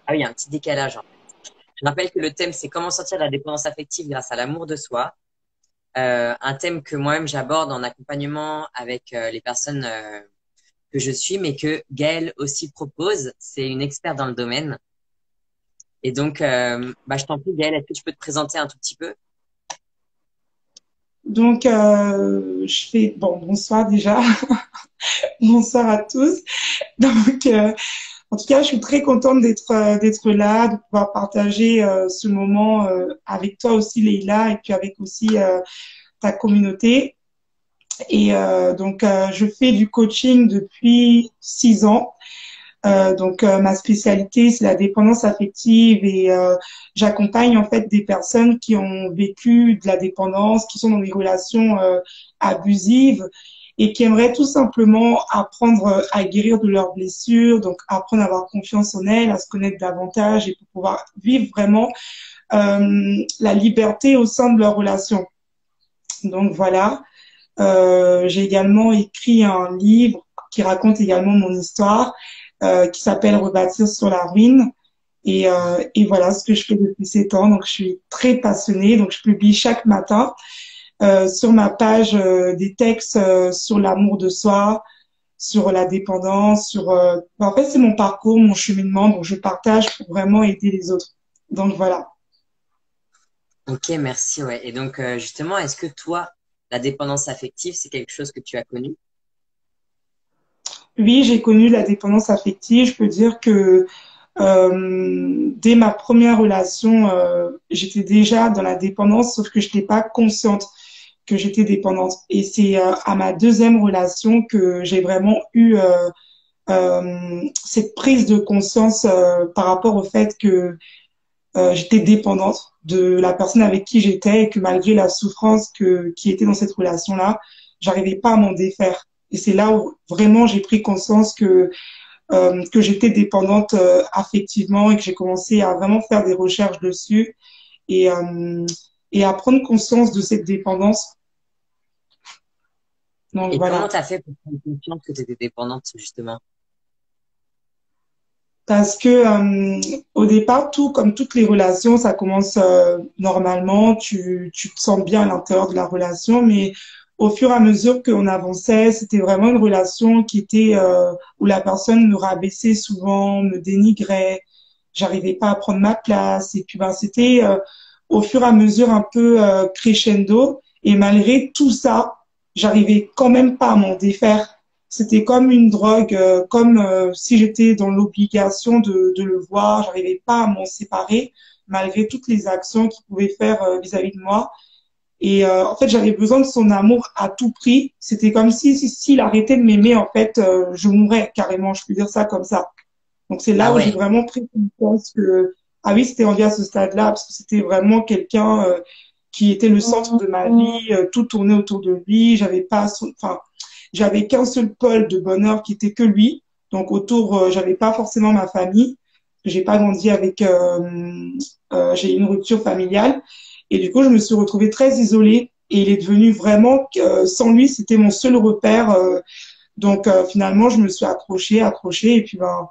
Ah oui, il y a un petit décalage, hein. Je rappelle que le thème, c'est comment sortir de la dépendance affective grâce à l'amour de soi. Un thème que moi-même j'aborde en accompagnement avec les personnes que je suis, mais que Gaëlle aussi propose. C'est une experte dans le domaine. Et donc, je t'en prie, Gaëlle, est-ce que tu peux te présenter un tout petit peu? Donc, je fais, bon, bonsoir déjà, bonsoir à tous. Donc, en tout cas, je suis très contente d'être là, de pouvoir partager ce moment avec toi aussi, Leïla, et puis avec aussi ta communauté. Et je fais du coaching depuis 6 ans. Ma spécialité, c'est la dépendance affective et j'accompagne en fait des personnes qui ont vécu de la dépendance, qui sont dans des relations abusives et qui aimeraient tout simplement apprendre à guérir de leurs blessures, donc apprendre à avoir confiance en elles, à se connaître davantage et pour pouvoir vivre vraiment la liberté au sein de leur relation. Donc voilà. J'ai également écrit un livre qui raconte également mon histoire, qui s'appelle Rebâtir sur la ruine. Et voilà ce que je fais depuis 7 ans. Donc, je suis très passionnée. Donc, je publie chaque matin sur ma page des textes sur l'amour de soi, sur la dépendance, en fait, c'est mon parcours, mon cheminement. Donc, je partage pour vraiment aider les autres. Donc, voilà. Ok, merci, ouais. Et donc, justement, est-ce que toi, la dépendance affective, c'est quelque chose que tu as connu? Oui, j'ai connu la dépendance affective. Je peux dire que dès ma première relation, j'étais déjà dans la dépendance, sauf que je n'étais pas consciente que j'étais dépendante. Et c'est à ma deuxième relation que j'ai vraiment eu cette prise de conscience par rapport au fait que j'étais dépendante de la personne avec qui j'étais et que malgré la souffrance qui était dans cette relation-là, j'arrivais pas à m'en défaire. Et c'est là où vraiment j'ai pris conscience que j'étais dépendante affectivement et que j'ai commencé à vraiment faire des recherches dessus et, euh, et à prendre conscience de cette dépendance. Donc Et comment voilà. tu as fait pour prendre conscience que tu étais dépendante, justement? Parce que au départ, tout comme toutes les relations, ça commence normalement, tu te sens bien à l'intérieur de la relation, mais au fur et à mesure qu'on avançait, c'était vraiment une relation qui était où la personne me rabaissait souvent, me dénigrait, j'arrivais pas à prendre ma place, et puis ben c'était au fur et à mesure un peu crescendo, et malgré tout ça, j'arrivais quand même pas à m'en défaire. C'était comme une drogue, comme si j'étais dans l'obligation de le voir. J'arrivais pas à m'en séparer malgré toutes les actions qu'il pouvait faire vis-à-vis de moi. Et en fait, j'avais besoin de son amour à tout prix. C'était comme si s'il arrêtait de m'aimer, en fait, je mourrais carrément. Je peux dire ça comme ça. Donc c'est Ah là où j'ai ouais. vraiment pris conscience que ah oui, c'était envie à ce stade-là parce que c'était vraiment quelqu'un qui était le centre de ma vie, tout tournait autour de lui. Enfin, j'avais qu'un seul pôle de bonheur qui était que lui. Donc autour, j'avais pas forcément ma famille. J'ai pas grandi avec, j'ai eu une rupture familiale et du coup, je me suis retrouvée très isolée. Et il est devenu vraiment, sans lui, c'était mon seul repère. Finalement, je me suis accrochée, et puis ben,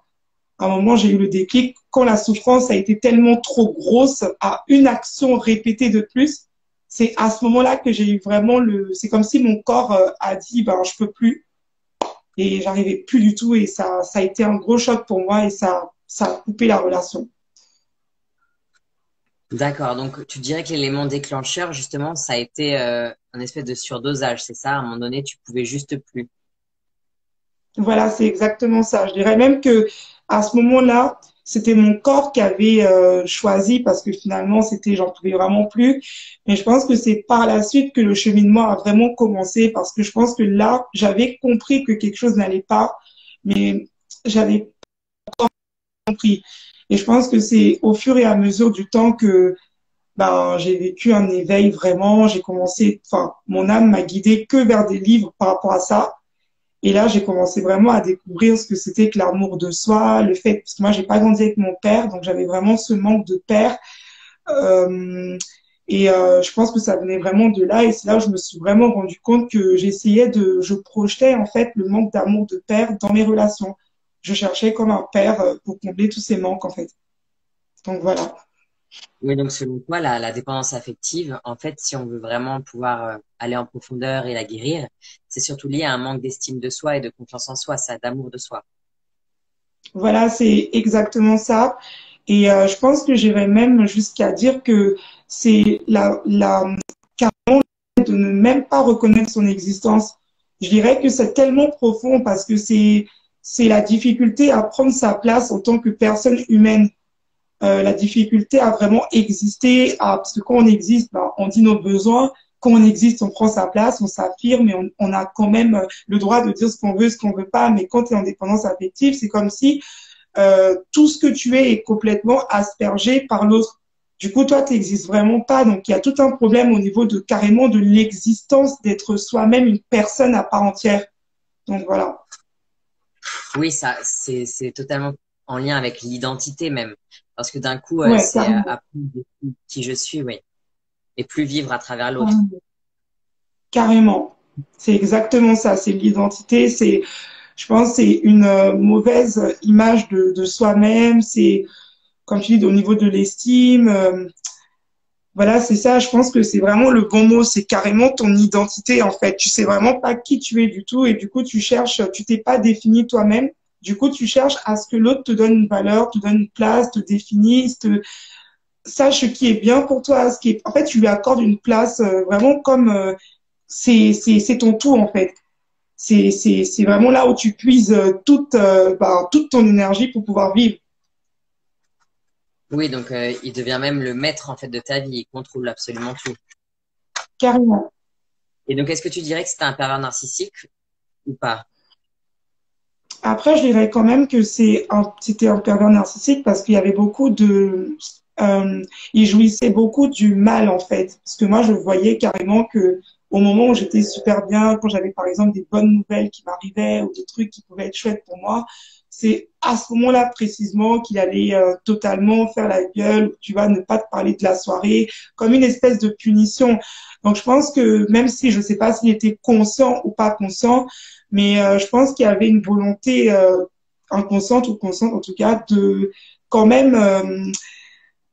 à un moment, j'ai eu le déclic quand la souffrance a été tellement trop grosse à une action répétée de plus. C'est à ce moment-là que j'ai eu vraiment c'est comme si mon corps a dit, ben, je peux plus et j'arrivais plus du tout et ça a été un gros choc pour moi et ça a coupé la relation. D'accord. Donc, tu dirais que l'élément déclencheur, justement, ça a été un espèce de surdosage, c'est ça? À un moment donné, tu pouvais juste plus. Voilà, c'est exactement ça. Je dirais même que à ce moment-là, c'était mon corps qui avait choisi parce que finalement, j'en pouvais vraiment plus. Mais je pense que c'est par la suite que le cheminement a vraiment commencé parce que je pense que là, j'avais compris que quelque chose n'allait pas, mais j'avais compris. Et je pense que c'est au fur et à mesure du temps que ben, j'ai vécu un éveil vraiment. Enfin, mon âme m'a guidée que vers des livres par rapport à ça. Et là, j'ai commencé vraiment à découvrir ce que c'était que l'amour de soi, le fait, parce que moi, j'ai pas grandi avec mon père, donc j'avais vraiment ce manque de père. Euh, je pense que ça venait vraiment de là, et c'est là où je me suis vraiment rendu compte que je projetais en fait le manque d'amour de père dans mes relations. Je cherchais comme un père pour combler tous ces manques en fait. Donc voilà. Oui, donc selon toi, la dépendance affective, en fait, si on veut vraiment pouvoir aller en profondeur et la guérir, c'est surtout lié à un manque d'estime de soi et de confiance en soi, ça, d'amour de soi. Voilà, c'est exactement ça. Et je pense que j'irais même jusqu'à dire que c'est carrément de ne même pas reconnaître son existence. Je dirais que c'est tellement profond parce que c'est la difficulté à prendre sa place en tant que personne humaine. La difficulté à vraiment exister, parce que quand on existe, ben, on dit nos besoins. Quand on existe, on prend sa place, on s'affirme et on a quand même le droit de dire ce qu'on veut, ce qu'on veut pas. Mais quand tu es en dépendance affective, c'est comme si tout ce que tu es est complètement aspergé par l'autre. Du coup, toi, tu n'existes vraiment pas. Donc, il y a tout un problème au niveau de carrément de l'existence d'être soi-même une personne à part entière. Donc, voilà. Oui, ça, c'est totalement en lien avec l'identité même. Parce que d'un coup, Ouais, c'est carrément. apprendre qui je suis, oui. Et plus vivre à travers l'autre. Carrément. Carrément. C'est exactement ça. C'est l'identité. Je pense, c'est une mauvaise image de soi-même. C'est, comme tu dis, au niveau de l'estime. Voilà, c'est ça. Je pense que c'est vraiment le bon mot. C'est carrément ton identité, en fait. Tu sais vraiment pas qui tu es du tout. Et du coup, tu t'es pas défini toi-même. Du coup, tu cherches à ce que l'autre te donne une valeur, te donne une place, te définisse, sache ce qui est bien pour toi, en fait, tu lui accordes une place vraiment comme c'est ton tout, en fait. C'est vraiment là où tu puises toute ton énergie pour pouvoir vivre. Oui, donc il devient même le maître en fait de ta vie, il contrôle absolument tout. Carrément. Et donc, est-ce que tu dirais que c'était un pervers narcissique ou pas? Après, je dirais quand même que c'était un pervers narcissique parce qu'il y avait il jouissait beaucoup du mal en fait. Parce que moi, je voyais carrément que au moment où j'étais super bien, quand j'avais par exemple des bonnes nouvelles qui m'arrivaient ou des trucs qui pouvaient être chouettes pour moi, c'est à ce moment-là précisément qu'il allait totalement faire la gueule, tu vas ne pas te parler de la soirée, comme une espèce de punition. Donc, je pense que même si je sais pas s'il était conscient ou pas conscient, mais je pense qu'il y avait une volonté inconsciente ou consciente en tout cas de quand même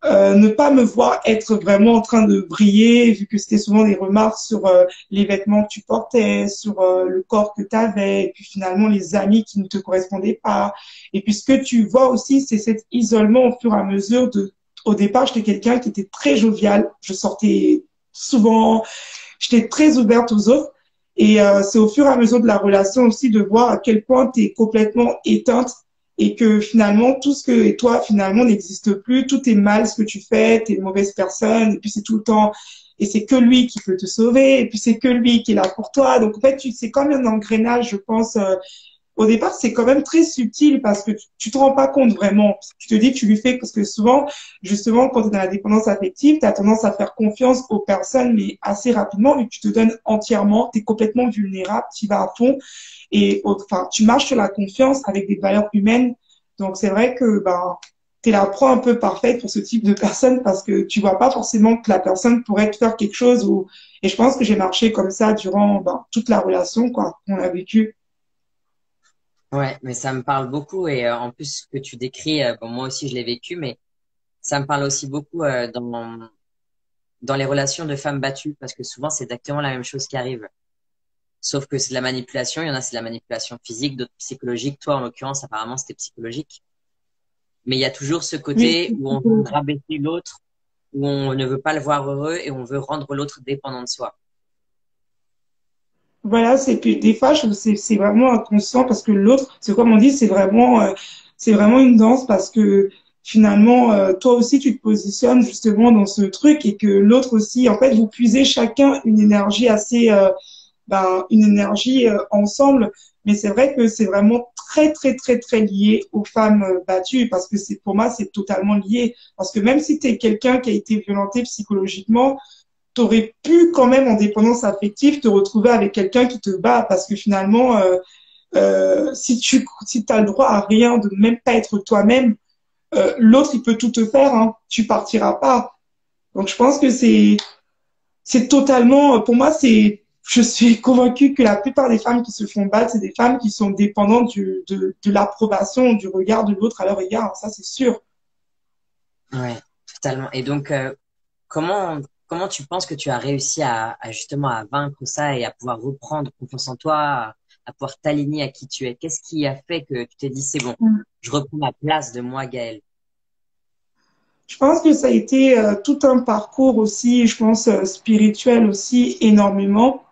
ne pas me voir être vraiment en train de briller, vu que c'était souvent des remarques sur les vêtements que tu portais, sur le corps que tu avais, et puis finalement les amis qui ne te correspondaient pas. Et puis ce que tu vois aussi, c'est cet isolement au fur et à mesure de... Au départ, j'étais quelqu'un qui était très jovial, je sortais souvent, j'étais très ouverte aux autres. Et c'est au fur et à mesure de la relation aussi de voir à quel point tu es complètement éteinte et que finalement, tout ce que toi, finalement, n'existe plus. Tout est mal ce que tu fais, tu es une mauvaise personne. Et puis, c'est tout le temps. Et c'est que lui qui peut te sauver. Et puis, c'est que lui qui est là pour toi. Donc, en fait, c'est comme un engrenage, je pense, au départ, c'est quand même très subtil parce que tu te rends pas compte vraiment. Tu te dis que tu lui fais parce que souvent, justement, quand tu es dans la dépendance affective, tu as tendance à faire confiance aux personnes, mais assez rapidement, et tu te donnes entièrement, tu es complètement vulnérable, tu vas à fond et enfin, tu marches sur la confiance avec des valeurs humaines. Donc, c'est vrai que ben, tu es la proie un peu parfaite pour ce type de personne parce que tu vois pas forcément que la personne pourrait te faire quelque chose ou, et je pense que j'ai marché comme ça durant ben, toute la relation, quoi, qu'on a vécue. Ouais, mais ça me parle beaucoup et en plus ce que tu décris, bon, moi aussi je l'ai vécu, mais ça me parle aussi beaucoup dans les relations de femmes battues parce que souvent c'est exactement la même chose qui arrive. Sauf que c'est de la manipulation, il y en a c'est de la manipulation physique, d'autres psychologique. Toi en l'occurrence apparemment c'était psychologique. Mais il y a toujours ce Oui, côté où on veut rabaisser l'autre, où on ne veut pas le voir heureux et on veut rendre l'autre dépendant de soi. voilà, c'est puis des fois, c'est vraiment inconscient parce que l'autre, c'est comme on dit, c'est vraiment une danse parce que finalement, toi aussi, tu te positionnes justement dans ce truc et que l'autre aussi, en fait, vous puisez chacun une énergie une énergie ensemble. Mais c'est vrai que c'est vraiment très, très, très, très lié aux femmes battues parce que pour moi, c'est totalement lié. Parce que même si tu es quelqu'un qui a été violenté psychologiquement, t'aurais pu quand même en dépendance affective te retrouver avec quelqu'un qui te bat parce que finalement si t'as le droit à rien de même pas être toi-même l'autre il peut tout te faire hein, tu partiras pas donc je pense que c'est totalement pour moi c'est je suis convaincue que la plupart des femmes qui se font battre c'est des femmes qui sont dépendantes de l'approbation du regard de l'autre à leur égard ça c'est sûr. Ouais, totalement. Et donc, comment, comment tu penses que tu as réussi à justement à vaincre ça et à pouvoir reprendre confiance en toi, à pouvoir t'aligner à qui tu es? Qu'est-ce qui a fait que tu t'es dit, c'est bon, je reprends ma place de moi, Gaëlle? Je pense que ça a été tout un parcours aussi, je pense spirituel aussi énormément.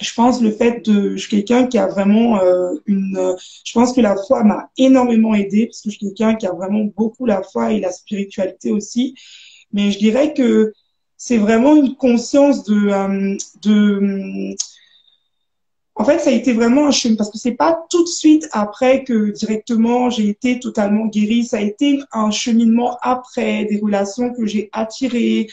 Je pense le fait de, je suis quelqu'un qui a vraiment je pense que la foi m'a énormément aidé parce que je suis quelqu'un qui a vraiment beaucoup la foi et la spiritualité aussi. Mais je dirais que c'est vraiment une conscience de en fait, ça a été vraiment un chemin parce que c'est pas tout de suite après que directement j'ai été totalement guérie. Ça a été un cheminement après des relations que j'ai attirées,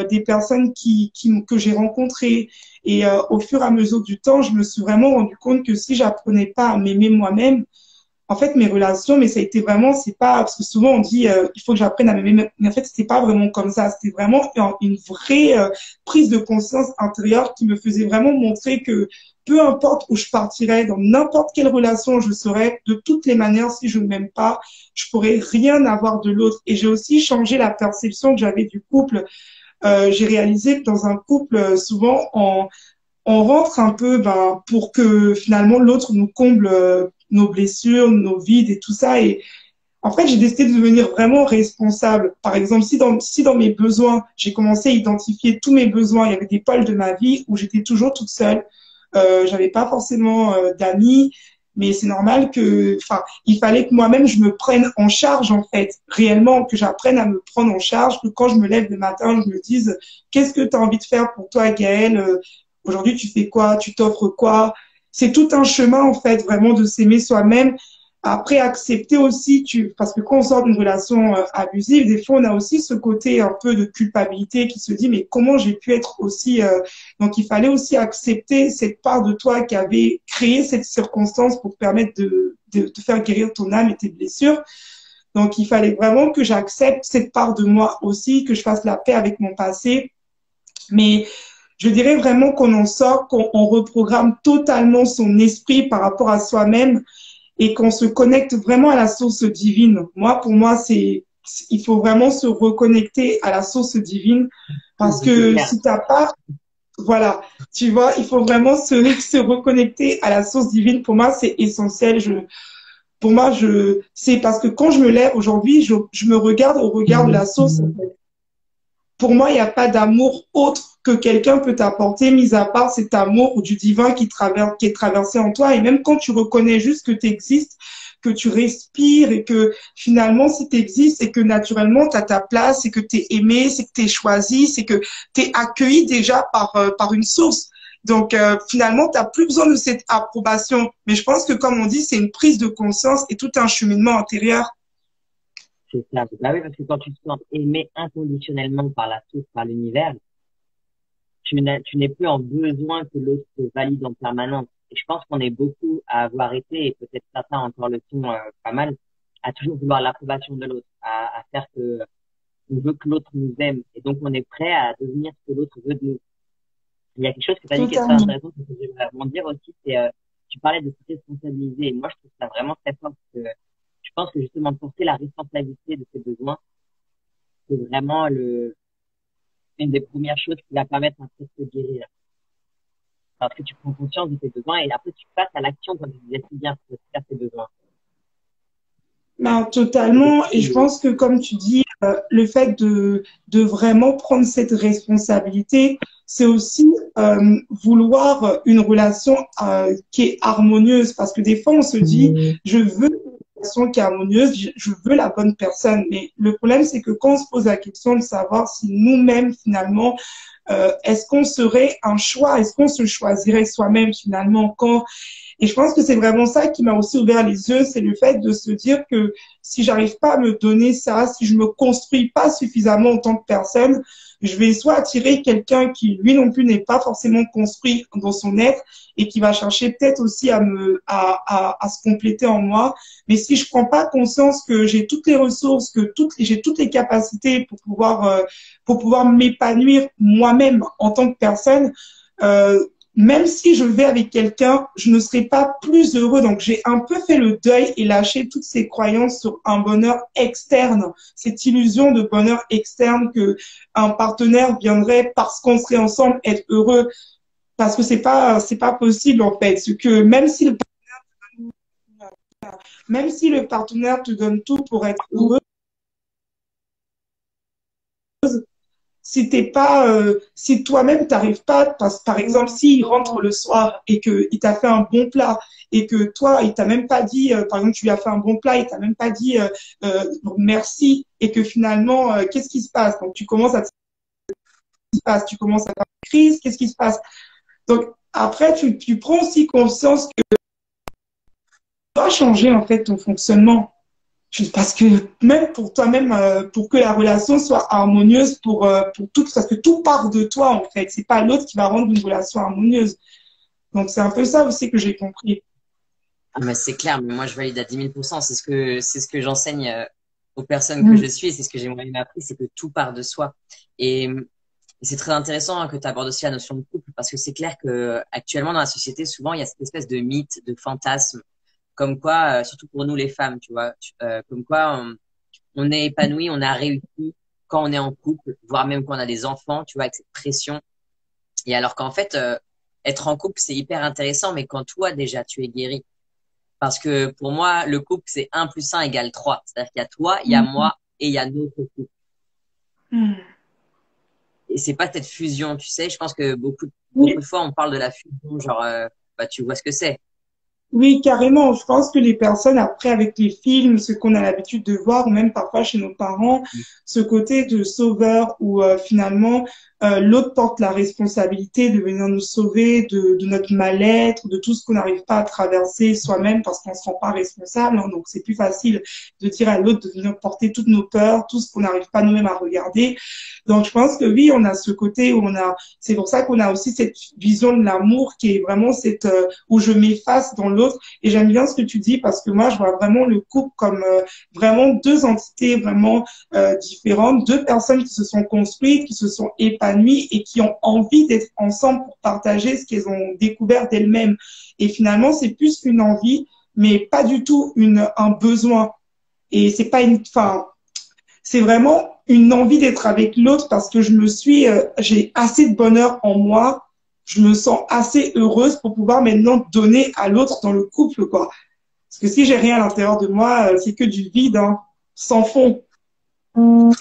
des personnes que j'ai rencontrées. Et au fur et à mesure du temps, je me suis vraiment rendu compte que si j'apprenais pas à m'aimer moi-même, en fait, mes relations, mais ça a été vraiment, c'est pas, parce que souvent on dit, il faut que j'apprenne à m'aimer, mais en fait, c'était pas vraiment comme ça. C'était vraiment une vraie prise de conscience intérieure qui me faisait vraiment montrer que peu importe où je partirais, dans n'importe quelle relation je serais, de toutes les manières, si je ne m'aime pas, je pourrais rien avoir de l'autre. Et j'ai aussi changé la perception que j'avais du couple. J'ai réalisé que dans un couple, souvent, on rentre un peu pour que finalement l'autre nous comble nos blessures, nos vides et tout ça. Et en fait, j'ai décidé de devenir vraiment responsable. Par exemple, si dans mes besoins, j'ai commencé à identifier tous mes besoins, il y avait des pôles de ma vie où j'étais toujours toute seule. J'avais pas forcément d'amis, mais c'est normal que, enfin, il fallait que moi-même je me prenne en charge en fait, réellement, que j'apprenne à me prendre en charge, que quand je me lève le matin, je me dise, qu'est-ce que tu as envie de faire pour toi, Gaëlle? Aujourd'hui, tu fais quoi? Tu t'offres quoi? C'est tout un chemin en fait, vraiment de s'aimer soi-même. Après, accepter aussi, parce que quand on sort d'une relation abusive, des fois, on a aussi ce côté un peu de culpabilité qui se dit, mais comment j'ai pu être aussi donc, il fallait aussi accepter cette part de toi qui avait créé cette circonstance pour te permettre de te faire guérir ton âme et tes blessures. Donc, il fallait vraiment que j'accepte cette part de moi aussi, que je fasse la paix avec mon passé. Mais je dirais vraiment qu'on en sort, qu'on reprogramme totalement son esprit par rapport à soi-même et qu'on se connecte vraiment à la source divine. Moi, pour moi, il faut vraiment se reconnecter à la source divine parce Oui, c'est que clair. si t'as pas voilà, tu vois, il faut vraiment se reconnecter à la source divine. Pour moi, c'est essentiel. Pour moi, c'est parce que quand je me lève aujourd'hui, je me regarde au regard de la source. Pour moi, il n'y a pas d'amour autre que quelqu'un peut t'apporter, mis à part cet amour du divin qui est traversé en toi. Et même quand tu reconnais juste que tu existes, que tu respires et que finalement, si tu existes, c'est que naturellement, tu as ta place, c'est que tu es aimé, c'est que tu es choisi, c'est que tu es accueilli déjà par une source. Donc, finalement, tu n'as plus besoin de cette approbation. Mais je pense que, comme on dit, c'est une prise de conscience et tout un cheminement intérieur. C'est ça. Bah oui, parce que quand tu te sens aimé inconditionnellement par la source, par l'univers, tu n'es plus en besoin que l'autre te valide en permanence. Et je pense qu'on est beaucoup à avoir été, et peut-être certains encore le sont pas mal, à toujours vouloir l'approbation de l'autre, à faire que on veut que l'autre nous aime. Et donc on est prêt à devenir ce que l'autre veut de nous. Il y a quelque chose que tu as dit qui est très Totalement. intéressant, que j'aimerais rebondir aussi, c'est tu parlais de se responsabiliser. Et moi, je trouve ça vraiment très fort parce que je pense que justement porter la responsabilité de ses besoins, c'est vraiment une des premières choses qui va permettre un peu de se guérir. Parce que tu prends conscience de tes besoins et après tu passes à l'action quand tu disais si bien pour faire tes besoins. Ben, Et donc, totalement. Et je pense que, comme tu dis, le fait de vraiment prendre cette responsabilité, c'est aussi vouloir une relation qui est harmonieuse. Parce que des fois, on se dit, je veux une relation qui est harmonieuse, je veux la bonne personne. Mais le problème, c'est que quand on se pose la question de savoir si nous-mêmes, finalement, est-ce qu'on serait un choix, est-ce qu'on se choisirait soi-même finalement quand et je pense que c'est vraiment ça qui m'a aussi ouvert les yeux, c'est le fait de se dire que si j'arrive pas à me donner ça, si je me construis pas suffisamment en tant que personne, je vais soit attirer quelqu'un qui lui non plus n'est pas forcément construit dans son être et qui va chercher peut-être aussi à se compléter en moi. Mais si je prends pas conscience que j'ai toutes les ressources, j'ai toutes les capacités pour pouvoir m'épanouir moi-même en tant que personne, euh, même si je vais avec quelqu'un, je ne serai pas plus heureux. Donc, j'ai un peu fait le deuil et lâché toutes ces croyances sur un bonheur externe, cette illusion de bonheur externe que un partenaire viendrait parce qu'on serait ensemble être heureux. Parce que c'est pas possible, en fait. Ce que, même si le partenaire te donne tout pour être heureux, si t'es pas, si toi-même t'arrives pas, par exemple, s'il rentre le soir et que il t'a fait un bon plat et que toi, il t'a même pas dit, par exemple, tu lui as fait un bon plat, il t'a même pas dit merci et que finalement, qu'est-ce qui se passe? Donc tu commences à faire une crise, qu'est-ce qui se passe? Donc après, tu prends aussi conscience que tu dois changer en fait ton fonctionnement. Parce que même pour toi-même, pour que la relation soit harmonieuse, pour tout, parce que tout part de toi en fait. C'est pas l'autre qui va rendre une relation harmonieuse. Donc c'est un peu ça aussi que j'ai compris. Ah, mais c'est clair, mais moi je valide à 10 000%. C'est ce que j'enseigne aux personnes que je Mm. suis, c'est ce que j'ai moi-même appris, c'est que tout part de soi. Et c'est très intéressant hein, que tu abordes aussi la notion de couple, parce que c'est clair que actuellement dans la société, souvent il y a cette espèce de mythe, de fantasme, comme quoi, surtout pour nous les femmes, tu vois, comme quoi on est épanoui, on a réussi quand on est en couple, voire même quand on a des enfants, tu vois, avec cette pression. Et alors qu'en fait, être en couple, c'est hyper intéressant, mais quand toi déjà tu es guéri. Parce que pour moi, le couple, c'est 1 + 1 = 3. C'est-à-dire qu'il y a toi, il y a Mm. moi et il y a notre couple. Mm. Et c'est pas cette fusion, tu sais. Je pense que beaucoup Oui, de fois, on parle de la fusion, genre, bah, tu vois ce que c'est. oui, carrément. Je pense que les personnes, après, avec les films, ce qu'on a l'habitude de voir, ou même parfois chez nos parents, ce côté de sauveur où finalement l'autre porte la responsabilité de venir nous sauver de notre mal-être, de tout ce qu'on n'arrive pas à traverser soi-même parce qu'on ne se sent pas responsable. Hein. Donc, c'est plus facile de dire à l'autre de venir porter toutes nos peurs, tout ce qu'on n'arrive pas nous-mêmes à regarder. Donc, je pense que oui, on a ce côté où c'est pour ça qu'on a aussi cette vision de l'amour qui est vraiment où je m'efface dans l'autre. Et j'aime bien ce que tu dis parce que moi, je vois vraiment le couple comme vraiment deux entités vraiment différentes, deux personnes qui se sont construites, qui se sont épanouies et qui ont envie d'être ensemble pour partager ce qu'elles ont découvert d'elles-mêmes. Et finalement, c'est plus qu'une envie, mais pas du tout un besoin. Et c'est pas c'est vraiment une envie d'être avec l'autre parce que j'ai assez de bonheur en moi, je me sens assez heureuse pour pouvoir maintenant donner à l'autre dans le couple, quoi. Parce que si j'ai rien à l'intérieur de moi, c'est que du vide, hein, sans fond.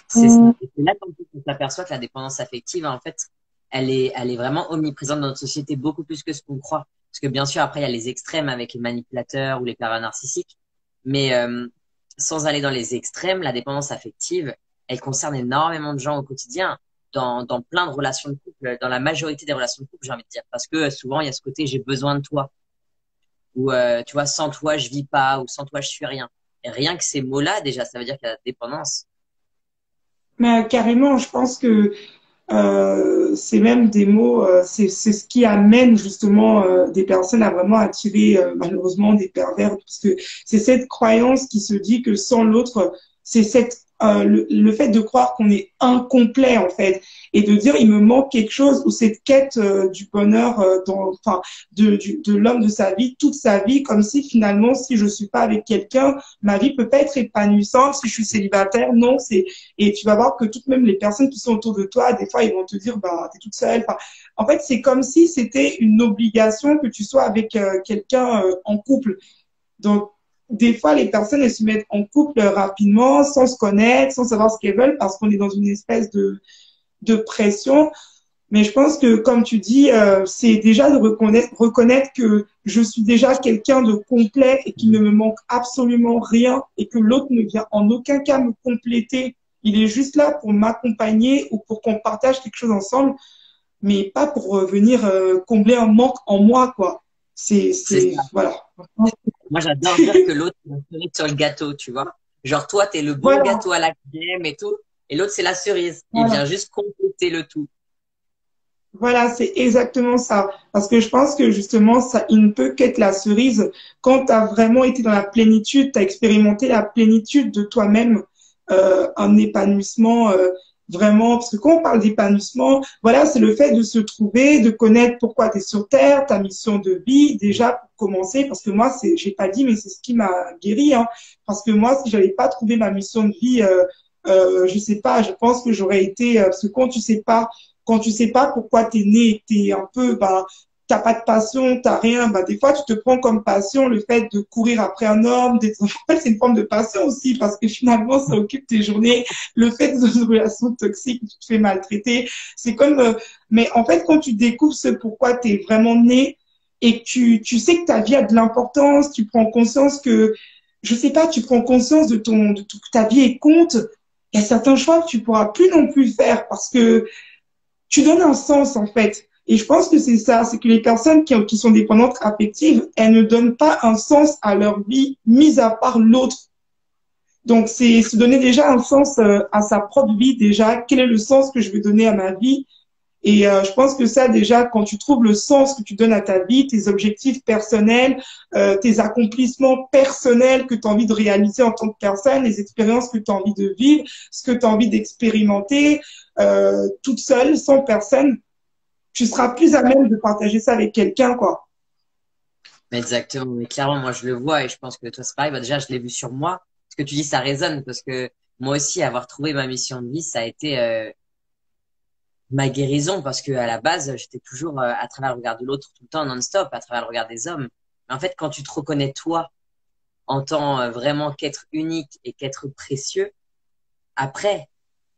C'est ça. Et c'est là qu'on s'aperçoit que la dépendance affective, en fait, elle est vraiment omniprésente dans notre société, beaucoup plus que ce qu'on croit. Parce que bien sûr, après, il y a les extrêmes avec les manipulateurs ou les pervers narcissiques. Mais sans aller dans les extrêmes, la dépendance affective, elle concerne énormément de gens au quotidien, dans plein de relations de couple, dans la majorité des relations de couple, j'ai envie de dire. Parce que souvent, il y a ce côté j'ai besoin de toi, ou tu vois, sans toi, je vis pas, ou sans toi, je suis rien. Et rien que ces mots-là, déjà, ça veut dire qu'il y a la dépendance. Mais carrément, je pense que c'est même des mots, c'est ce qui amène justement des personnes à vraiment attirer malheureusement des pervers, parce que c'est cette croyance qui se dit que sans l'autre, c'est le fait de croire qu'on est incomplet en fait, et de dire il me manque quelque chose, ou cette quête du bonheur enfin de l'homme de sa vie, toute sa vie, comme si finalement si je suis pas avec quelqu'un, ma vie peut pas être épanouissante. Si je suis célibataire, non, et tu vas voir que toutes même les personnes qui sont autour de toi, des fois, ils vont te dire, bah, t'es toute seule. Enfin, en fait, c'est comme si c'était une obligation que tu sois avec quelqu'un en couple. Donc, des fois, les personnes, elles se mettent en couple rapidement, sans se connaître, sans savoir ce qu'elles veulent, parce qu'on est dans une espèce de pression. Mais je pense que, comme tu dis, c'est déjà de reconnaître que je suis déjà quelqu'un de complet et qu'il ne me manque absolument rien et que l'autre ne vient en aucun cas me compléter. Il est juste là pour m'accompagner ou pour qu'on partage quelque chose ensemble, mais pas pour venir combler un manque en moi, quoi. C'est ça. Voilà. Moi, j'adore dire que l'autre, c'est la cerise sur le gâteau, tu vois. Genre, toi, t'es le bon Voilà, gâteau à la crème et tout. Et l'autre, c'est la cerise. Il vient voilà. juste compléter le tout. Voilà, c'est exactement ça. Parce que je pense que justement, ça, il ne peut qu'être la cerise quand tu as vraiment été dans la plénitude, tu as expérimenté la plénitude de toi-même, un épanouissement vraiment, parce que quand on parle d'épanouissement, voilà, c'est le fait de se trouver, de connaître pourquoi tu es sur Terre, ta mission de vie, déjà pour commencer, parce que moi, j'ai pas dit, mais c'est ce qui m'a guéri, hein, parce que moi, si j'avais pas trouvé ma mission de vie, je sais pas, je pense que j'aurais été, parce que quand tu sais pas pourquoi t'es né, t'es un peu, bah, t'as pas de passion, t'as rien, bah, des fois, tu te prends comme passion le fait de courir après un homme, d'être, en fait, c'est une forme de passion aussi, parce que finalement, ça occupe tes journées, le fait de une relation toxique, tu te fais maltraiter, c'est comme, mais en fait, quand tu découvres ce pourquoi t'es vraiment né, et que tu sais que ta vie a de l'importance, tu prends conscience que, je sais pas, tu prends conscience de tout, que ta vie est compte, il y a certains choix que tu pourras plus non plus faire parce que tu donnes un sens en fait. Et je pense que c'est ça, c'est que les personnes qui sont dépendantes affectives, elles ne donnent pas un sens à leur vie, mis à part l'autre. Donc c'est se donner déjà un sens à sa propre vie déjà. Quel est le sens que je vais donner à ma vie? Et je pense que ça, déjà, quand tu trouves le sens que tu donnes à ta vie, tes objectifs personnels, tes accomplissements personnels que tu as envie de réaliser en tant que personne, les expériences que tu as envie de vivre, ce que tu as envie d'expérimenter, toute seule, sans personne, tu seras plus à même de partager ça avec quelqu'un, quoi. Exactement, mais clairement, moi je le vois et je pense que toi c'est pareil. Bah, déjà, je l'ai vu sur moi. Ce que tu dis, ça résonne parce que moi aussi, avoir trouvé ma mission de vie, ça a été ma guérison parce que à la base, j'étais toujours à travers le regard de l'autre tout le temps, non-stop, à travers le regard des hommes. Mais en fait, quand tu te reconnais toi en tant vraiment qu'être unique et qu'être précieux, après,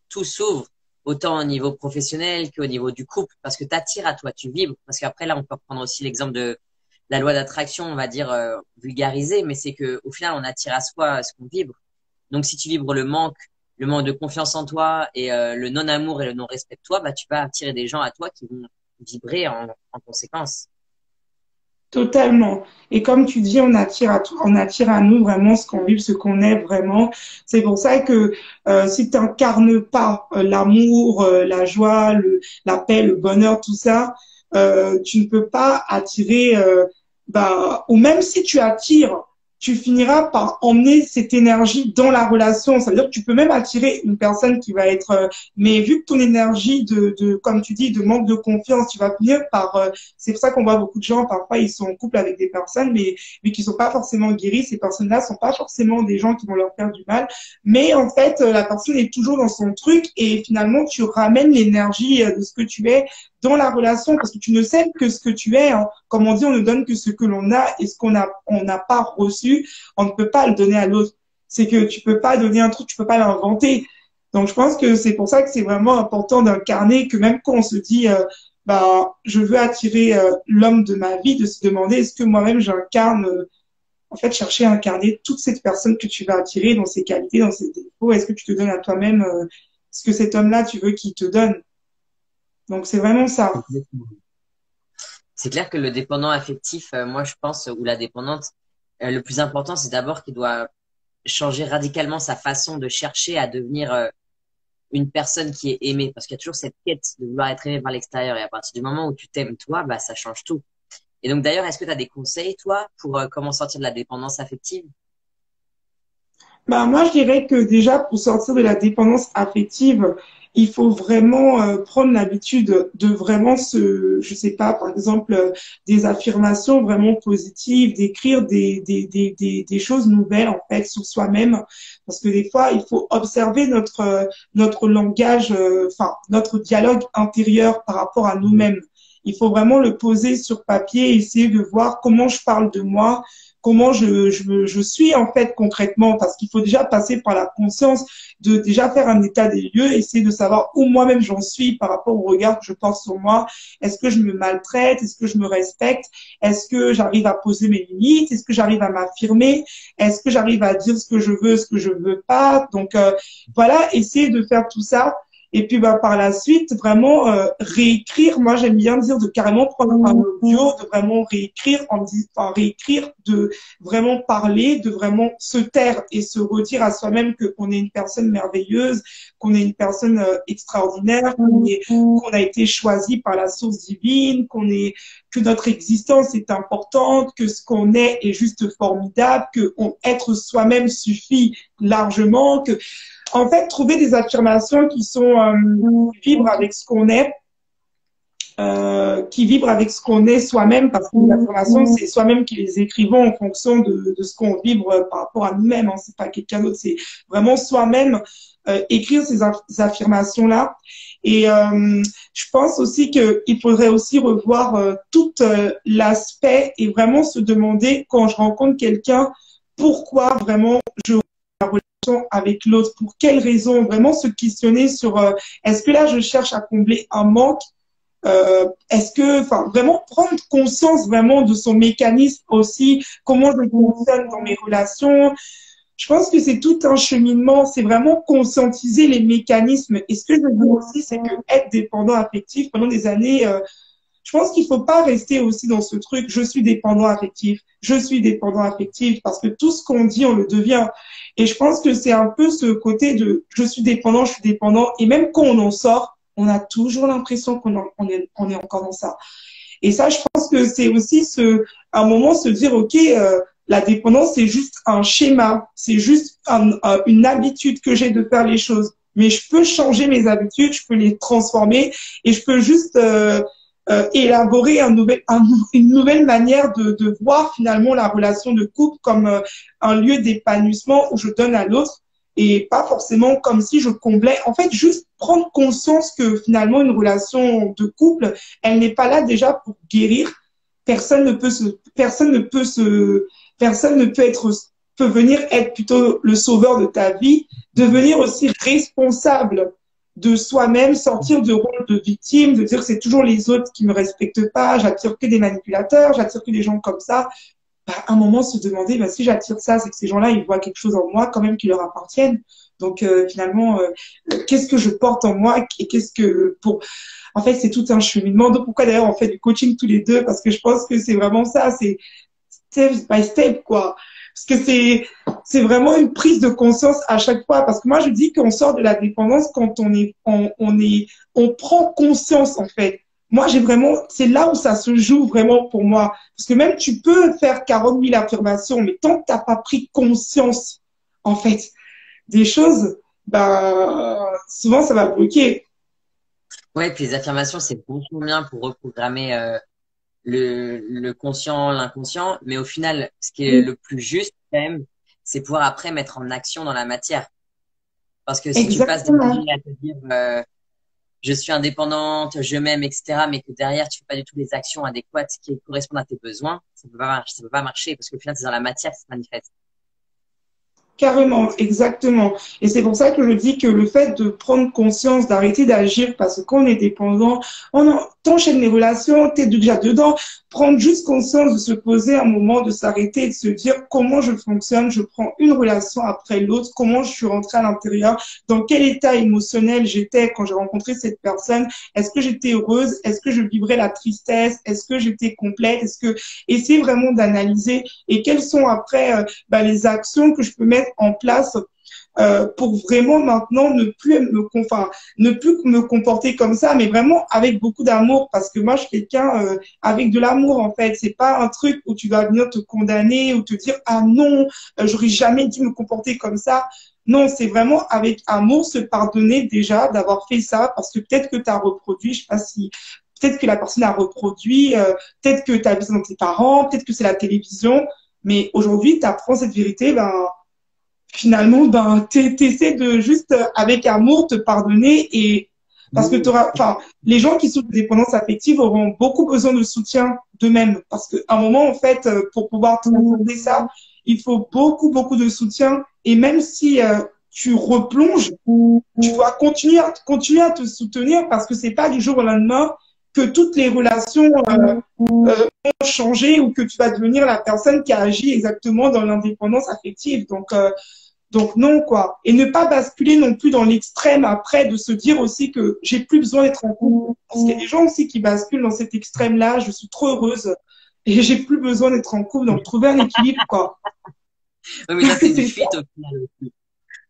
tout s'ouvre, autant au niveau professionnel qu'au niveau du couple, parce que tu attires à toi, tu vibres. Parce qu'après, là, on peut prendre aussi l'exemple de la loi d'attraction, on va dire vulgarisée, mais c'est que au final, on attire à soi ce qu'on vibre. Donc, si tu vibres le manque de confiance en toi et le non-amour et le non-respect de toi, bah, tu vas attirer des gens à toi qui vont vibrer en conséquence. Totalement. Et comme tu dis, on attire à nous vraiment ce qu'on vit, ce qu'on est vraiment. C'est pour ça que si tu n'incarnes pas l'amour, la joie, la paix, le bonheur, tout ça, tu ne peux pas attirer, bah, ou même si tu attires, tu finiras par emmener cette énergie dans la relation. Ça veut dire que tu peux même attirer une personne qui va être, mais vu que ton énergie comme tu dis, de manque de confiance, tu vas finir par c'est pour ça qu'on voit beaucoup de gens, parfois, ils sont en couple avec des personnes, mais qui sont pas forcément guéris. Ces personnes-là sont pas forcément des gens qui vont leur faire du mal. Mais en fait, la personne est toujours dans son truc et finalement, tu ramènes l'énergie de ce que tu es dans la relation parce que tu ne sais que ce que tu es. Hein. Comme on dit, on ne donne que ce que l'on a et ce on n'a pas reçu, on ne peut pas le donner à l'autre. C'est que tu peux pas donner un truc, tu peux pas l'inventer. Donc, je pense que c'est pour ça que c'est vraiment important d'incarner que même quand on se dit bah, je veux attirer l'homme de ma vie, de se demander est-ce que moi-même j'incarne, en fait, chercher à incarner toute cette personne que tu vas attirer dans ses qualités, dans ses défauts. Est-ce que tu te donnes à toi-même ce que cet homme-là, tu veux qu'il te donne? Donc, c'est vraiment ça. C'est clair que le dépendant affectif, moi je pense, ou la dépendante, le plus important, c'est d'abord qu'il doit changer radicalement sa façon de chercher à devenir une personne qui est aimée, parce qu'il y a toujours cette quête de vouloir être aimé par l'extérieur, et à partir du moment où tu t'aimes toi, bah ça change tout. Et donc d'ailleurs, est-ce que tu as des conseils, toi, pour comment sortir de la dépendance affective? Bah, moi, je dirais que déjà, pour sortir de la dépendance affective, il faut vraiment prendre l'habitude de vraiment je sais pas, par exemple, des affirmations vraiment positives, d'écrire des choses nouvelles, en fait, sur soi-même. Parce que des fois, il faut observer notre langage, enfin, notre dialogue intérieur par rapport à nous-mêmes. Il faut vraiment le poser sur papier, essayer de voir comment je parle de moi, comment je suis en fait concrètement, parce qu'il faut déjà passer par la conscience de déjà faire un état des lieux, essayer de savoir où moi-même j'en suis par rapport au regard que je porte sur moi. Est-ce que je me maltraite? Est-ce que je me respecte? Est-ce que j'arrive à poser mes limites? Est-ce que j'arrive à m'affirmer? Est-ce que j'arrive à dire ce que je veux, ce que je veux pas? Donc voilà, essayer de faire tout ça. Et puis bah, par la suite, vraiment réécrire. Moi, j'aime bien dire de carrément prendre un audio, de vraiment réécrire, enfin réécrire, de vraiment parler, de vraiment se taire et se redire à soi-même que qu'on est une personne merveilleuse, qu'on est une personne extraordinaire, qu'on a été choisi par la source divine, que notre existence est importante, que ce qu'on est juste formidable, que être soi-même suffit largement, que en fait, trouver des affirmations qui sont qui vibrent avec ce qu'on est, qui vibrent avec ce qu'on est soi-même, parce que les affirmations, c'est soi-même qui les écrivons en fonction de ce qu'on vibre par rapport à nous-mêmes. Hein. C'est pas quelqu'un d'autre, c'est vraiment soi-même écrire ces affirmations-là. Et je pense aussi qu'il faudrait aussi revoir tout l'aspect et vraiment se demander quand je rencontre quelqu'un, pourquoi vraiment je la relation avec l'autre, pour quelles raisons, vraiment se questionner sur est-ce que là je cherche à combler un manque, est-ce que, enfin, vraiment prendre conscience vraiment de son mécanisme aussi, comment je fonctionne dans mes relations. Je pense que c'est tout un cheminement, c'est vraiment conscientiser les mécanismes. Et ce que je veux dire aussi, c'est que être dépendant affectif pendant des années, je pense qu'il faut pas rester aussi dans ce truc, je suis dépendant affectif, parce que tout ce qu'on dit, on le devient. Et je pense que c'est un peu ce côté de je suis dépendant, et même quand on en sort, on a toujours l'impression on est encore dans ça. Et ça, je pense que c'est aussi à un moment se dire, OK, la dépendance, c'est juste un schéma, c'est juste une habitude que j'ai de faire les choses. Mais je peux changer mes habitudes, je peux les transformer et je peux juste élaborer une nouvelle manière de voir finalement la relation de couple comme un lieu d'épanouissement où je donne à l'autre et pas forcément comme si je comblais. En fait, juste prendre conscience que finalement une relation de couple, elle n'est pas là déjà pour guérir. Personne ne peut venir être plutôt le sauveur de ta vie, devenir aussi responsable de soi-même, sortir du rôle de victime, de dire que c'est toujours les autres qui me respectent pas, j'attire que des manipulateurs, j'attire que des gens comme ça. Bah, à un moment, se demander, bah, si j'attire ça, c'est que ces gens-là, ils voient quelque chose en moi quand même qui leur appartiennent. Donc, finalement, qu'est-ce que je porte en moi et en fait, c'est tout un cheminement. Donc, pourquoi d'ailleurs on fait du coaching tous les deux? Parce que je pense que c'est vraiment ça, c'est step by step, quoi. Parce que c'est vraiment une prise de conscience à chaque fois. Parce que moi, je dis qu'on sort de la dépendance quand on prend conscience, en fait. Moi, c'est là où ça se joue vraiment pour moi. Parce que même tu peux faire 40 000 affirmations, mais tant que t'as pas pris conscience, en fait, des choses, bah, souvent, ça va bloquer. Ouais, puis les affirmations, c'est beaucoup bien pour reprogrammer le conscient, l'inconscient. Mais au final, ce qui est le plus juste, quand même, c'est pouvoir après mettre en action dans la matière. Parce que si tu passes des Exactement. journées à te dire je suis indépendante, je m'aime, etc., mais que derrière tu fais pas du tout les actions adéquates qui correspondent à tes besoins, ça peut pas marcher parce qu'au final c'est dans la matière que ça se manifeste. Carrément, exactement. Et c'est pour ça que je dis que le fait de prendre conscience, d'arrêter d'agir, parce que quand on est dépendant, t'enchaînes les relations, t'es déjà dedans, prendre juste conscience de se poser un moment, de s'arrêter et de se dire comment je fonctionne, je prends une relation après l'autre, comment je suis rentrée à l'intérieur, dans quel état émotionnel j'étais quand j'ai rencontré cette personne, est-ce que j'étais heureuse, est-ce que je vibrais la tristesse, est-ce que j'étais complète, essayer vraiment d'analyser et quelles sont après les actions que je peux mettre en place pour vraiment maintenant ne plus me comporter comme ça, mais vraiment avec beaucoup d'amour, parce que moi je suis quelqu'un avec de l'amour en fait. C'est pas un truc où tu vas venir te condamner ou te dire ah non, j'aurais jamais dû me comporter comme ça. Non, c'est vraiment avec amour se pardonner déjà d'avoir fait ça, parce que peut-être que tu as reproduit, je sais pas si peut-être que la personne a reproduit, peut-être que tu as vu ça dans tes parents, peut-être que c'est la télévision, mais aujourd'hui tu apprends cette vérité, ben finalement, ben, t'essaies de juste, avec amour, te pardonner et parce que les gens qui souffrent de dépendance affective auront beaucoup besoin de soutien d'eux-mêmes. Parce qu'à un moment, en fait, pour pouvoir transcender ça, il faut beaucoup, beaucoup de soutien. Et même si tu replonges, tu dois continuer à te soutenir parce que c'est pas du jour au lendemain que toutes les relations vont changer ou que tu vas devenir la personne qui agit exactement dans l'indépendance affective. Donc non, quoi. Et ne pas basculer non plus dans l'extrême après, de se dire aussi que j'ai plus besoin d'être en couple. Parce qu'il y a des gens aussi qui basculent dans cet extrême-là, je suis trop heureuse et j'ai plus besoin d'être en couple. Donc trouver un équilibre, quoi. Oui, mais ça c'est une C'est ça. fuite au final aussi.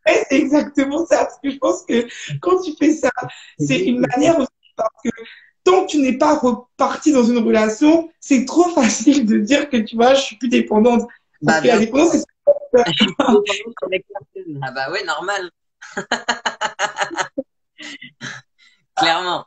Ouais, c'est exactement ça. Parce que je pense que quand tu fais ça, c'est une manière aussi, parce que tant que tu n'es pas reparti dans une relation, c'est trop facile de dire que tu vois, je suis plus dépendante. Parce Bah que la bien dépendance, sûr. c'est Je suis plus dépendante avec personne. Ah bah ouais, normal. Clairement.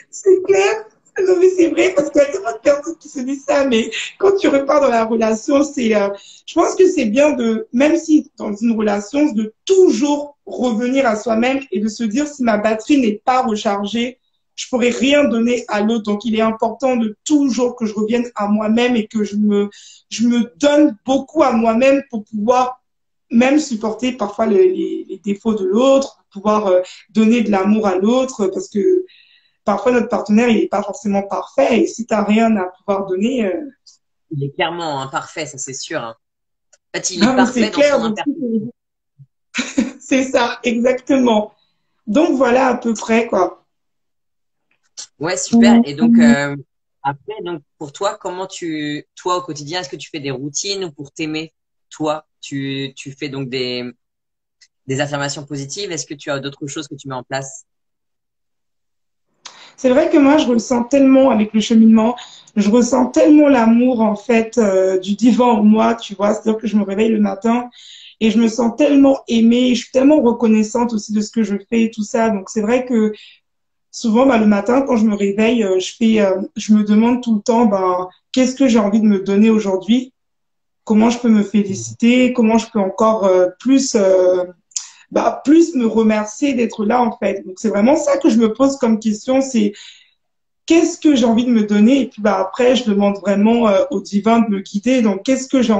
C'est clair. Non, mais c'est vrai, parce qu'il y a tellement de personnes qui se disent ça, mais quand tu repars dans la relation, je pense que c'est bien de, même si dans une relation, de toujours revenir à soi-même et de se dire si ma batterie n'est pas rechargée, je pourrais rien donner à l'autre. Donc, il est important de toujours que je revienne à moi-même et que je me donne beaucoup à moi-même pour pouvoir même supporter parfois les défauts de l'autre, pouvoir donner de l'amour à l'autre, parce que parfois notre partenaire il est pas forcément parfait et si t'as rien à pouvoir donner, Il est clairement imparfait, ça c'est sûr, hein. En fait, il est non mais parfait c'est dans son clair, donc imperfection. c'est ça exactement. Donc voilà à peu près quoi. Ouais, super. Et donc, après, donc, pour toi, toi, au quotidien, est-ce que tu fais des routines ou pour t'aimer, toi, tu fais donc des affirmations positives? Est-ce que tu as d'autres choses que tu mets en place? C'est vrai que moi je ressens tellement avec le cheminement, je ressens tellement l'amour en fait du divin en moi, tu vois, c'est-à-dire que je me réveille le matin et je me sens tellement aimée, je suis tellement reconnaissante aussi de ce que je fais et tout ça. Donc c'est vrai que souvent, bah, le matin, quand je me réveille, je me demande tout le temps, bah, qu'est-ce que j'ai envie de me donner aujourd'hui? Comment je peux me féliciter? Comment je peux encore plus me remercier d'être là, en fait. Donc, c'est vraiment ça que je me pose comme question, c'est qu'est-ce que j'ai envie de me donner? Et puis, bah, après, je demande vraiment au divin de me guider. Donc, qu'est-ce que je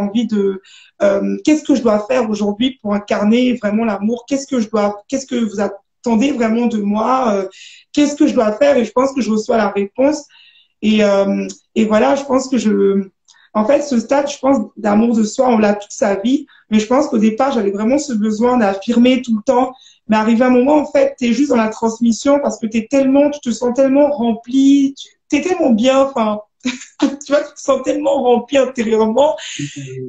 dois faire aujourd'hui pour incarner vraiment l'amour? Qu'est-ce que vous attendez vraiment de moi? Qu'est-ce que je dois faire? Et je pense que je reçois la réponse. Et, euh, et voilà, je pense que en fait, ce stade, je pense, d'amour de soi, on l'a toute sa vie. Mais je pense qu'au départ, j'avais vraiment ce besoin d'affirmer tout le temps. Mais arrivé un moment, en fait, t'es juste dans la transmission parce que tu te sens tellement rempli, t'es tellement bien, enfin, tu vois, tu te sens tellement rempli intérieurement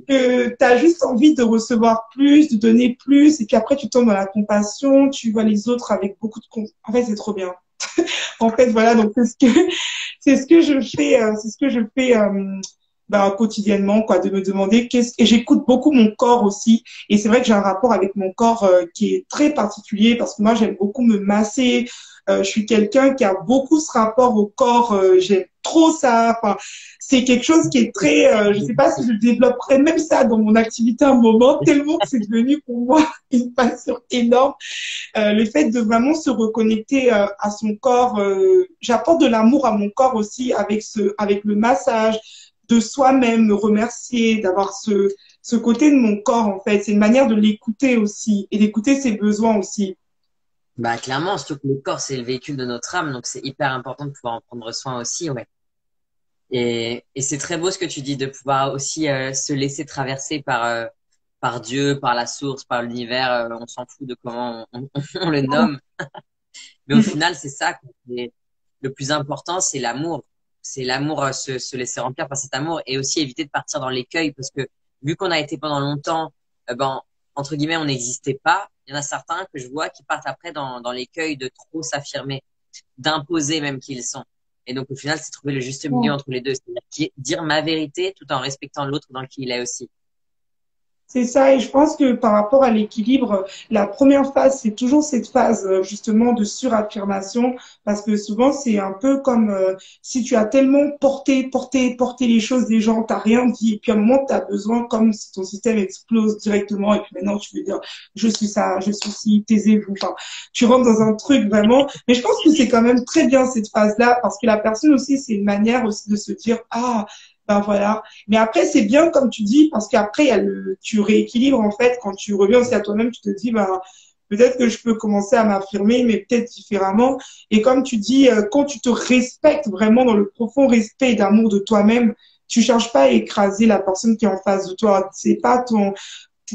que t'as juste envie de recevoir plus, de donner plus. Et puis après, tu tombes dans la compassion, tu vois les autres avec beaucoup de En fait, c'est trop bien. En fait, voilà, donc c'est ce que je fais, ben, quotidiennement, quoi, de me demander et j'écoute beaucoup mon corps aussi. Et c'est vrai que j'ai un rapport avec mon corps qui est très particulier parce que moi, j'aime beaucoup me masser. Je suis quelqu'un qui a beaucoup ce rapport au corps. J'aime trop ça. Enfin, c'est quelque chose qui est très, je sais pas si je développerais même ça dans mon activité à un moment, tellement que c'est devenu pour moi une passion énorme. Le fait de vraiment se reconnecter à son corps, j'apporte de l'amour à mon corps aussi avec le massage de soi-même, me remercier, d'avoir ce côté de mon corps en fait. C'est une manière de l'écouter aussi et d'écouter ses besoins aussi. Bah, clairement, surtout que le corps, c'est le véhicule de notre âme, donc c'est hyper important de pouvoir en prendre soin aussi, ouais. Et c'est très beau ce que tu dis, de pouvoir aussi se laisser traverser par Dieu, par la source, par l'univers. On s'en fout de comment on le nomme. Mais au final, c'est ça. Le plus important, c'est l'amour. C'est l'amour, se laisser remplir par cet amour et aussi éviter de partir dans l'écueil parce que vu qu'on a été pendant longtemps, ben, entre guillemets, on n'existait pas. Il y en a certains que je vois qui partent après dans l'écueil de trop s'affirmer, d'imposer même qui ils sont. Et donc, au final, c'est trouver le juste milieu entre les deux. C'est-à-dire dire ma vérité tout en respectant l'autre dans qui il est aussi. C'est ça, et je pense que par rapport à l'équilibre, la première phase, c'est toujours cette phase justement de suraffirmation, parce que souvent c'est un peu comme si tu as tellement porté les choses des gens, t'as rien dit, et puis à un moment tu as besoin, comme si ton système explose directement, et puis maintenant tu veux dire je suis ça, je suis ci, taisez-vous, enfin tu rentres dans un truc vraiment, mais je pense que c'est quand même très bien cette phase-là, parce que la personne aussi, c'est une manière aussi de se dire ah ben voilà. Mais après, c'est bien, comme tu dis, parce qu'après, tu rééquilibres, en fait, quand tu reviens aussi à toi-même, tu te dis, bah, peut-être que je peux commencer à m'affirmer, mais peut-être différemment. Et comme tu dis, quand tu te respectes vraiment dans le profond respect et d'amour de toi-même, tu cherches pas à écraser la personne qui est en face de toi. C'est pas